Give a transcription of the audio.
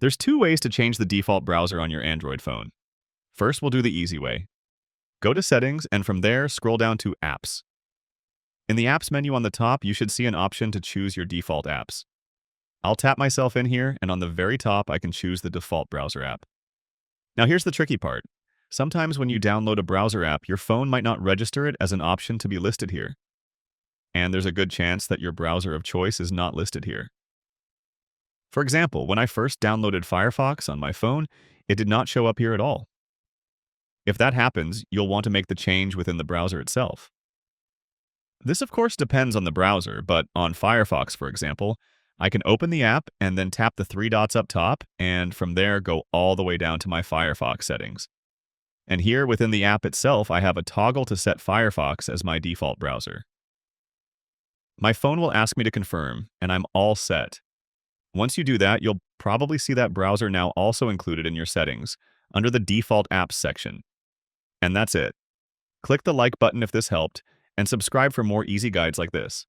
There's two ways to change the default browser on your Android phone. First, we'll do the easy way. Go to Settings, and from there, scroll down to Apps. In the Apps menu on the top, you should see an option to choose your default apps. I'll tap myself in here, and on the very top, I can choose the default browser app. Now here's the tricky part. Sometimes when you download a browser app, your phone might not register it as an option to be listed here. And there's a good chance that your browser of choice is not listed here. For example, when I first downloaded Firefox on my phone, it did not show up here at all. If that happens, you'll want to make the change within the browser itself. This of course depends on the browser, but on Firefox, for example, I can open the app and then tap the three dots up top, and from there go all the way down to my Firefox settings. And here within the app itself, I have a toggle to set Firefox as my default browser. My phone will ask me to confirm, and I'm all set. Once you do that, you'll probably see that browser now also included in your settings, under the Default Apps section. And that's it. Click the like button if this helped, and subscribe for more easy guides like this.